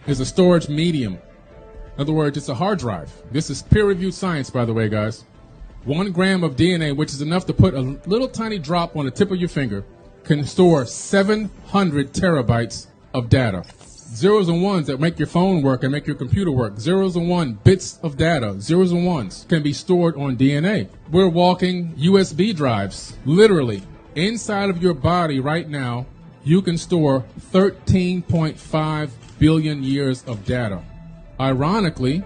is a storage medium. In other words, it's a hard drive. This is peer-reviewed science, by the way, guys. 1 gram of DNA, which is enough to put a little tiny drop on the tip of your finger, can store 700 terabytes of data. Zeros and ones that make your phone work and make your computer work. Zeros and one bits of data, zeros and ones, can be stored on DNA. We're walking USB drives. Literally, inside of your body right now, you can store 13.5 billion years of data. Ironically,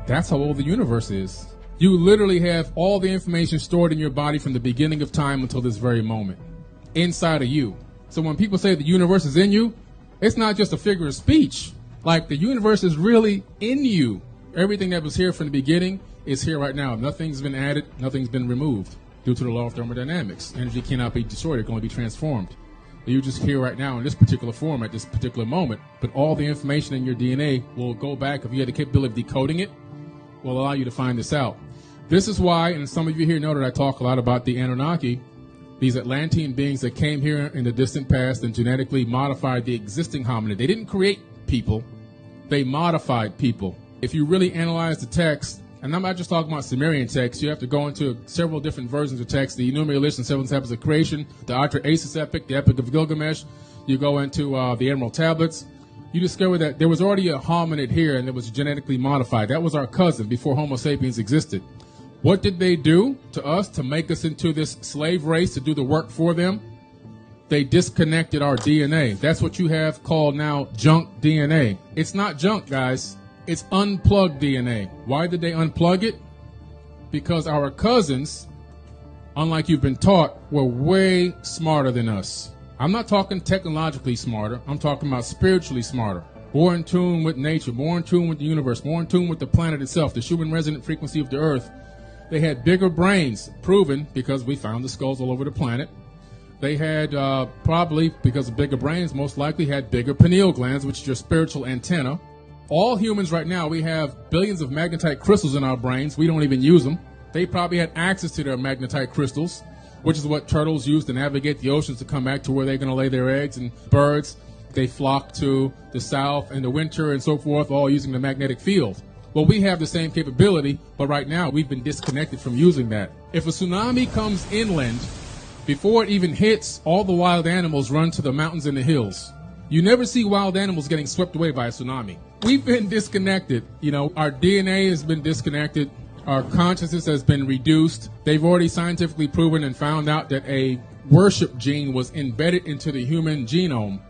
that's how old the universe is. You literally have all the information stored in your body from the beginning of time until this very moment, inside of you. So when people say the universe is in you, it's not just a figure of speech. Like, the universe is really in you. Everything that was here from the beginning is here right now. Nothing's been added, nothing's been removed due to the law of thermodynamics. Energy cannot be destroyed, it can only be transformed. You're just here right now in this particular form at this particular moment, but all the information in your DNA will go back, if you had the capability of decoding it, will allow you to find this out. This is why, and some of you here know that I talk a lot about the Anunnaki, these Atlantean beings that came here in the distant past and genetically modified the existing hominid. They didn't create people, they modified people. If you really analyze the text, and I'm not just talking about Sumerian text, you have to go into several different versions of text, the Enumerated List and Seven Tablets of Creation, the Atra-Asis Epic, the Epic of Gilgamesh. You go into the Emerald Tablets. You discover that there was already a hominid here and it was genetically modified. That was our cousin before Homo sapiens existed. What did they do to us to make us into this slave race to do the work for them? They disconnected our DNA. That's what you have called now junk DNA. It's not junk, guys. It's unplugged DNA. Why did they unplug it? Because our cousins, unlike you've been taught, were way smarter than us. I'm not talking technologically smarter. I'm talking about spiritually smarter. More in tune with nature, more in tune with the universe, more in tune with the planet itself, the Schumann resonant frequency of the earth. They had bigger brains, proven because we found the skulls all over the planet. They had, probably because of bigger brains, most likely had bigger pineal glands, which is your spiritual antenna. All humans right now, we have billions of magnetite crystals in our brains. We don't even use them. They probably had access to their magnetite crystals, which is what turtles use to navigate the oceans to come back to where they're going to lay their eggs. And birds, they flock to the south in the winter and so forth, all using the magnetic field. Well, we have the same capability, but right now we've been disconnected from using that. If a tsunami comes inland, before it even hits, all the wild animals run to the mountains and the hills. You never see wild animals getting swept away by a tsunami. We've been disconnected. You know, our DNA has been disconnected. Our consciousness has been reduced. They've already scientifically proven and found out that a worship gene was embedded into the human genome.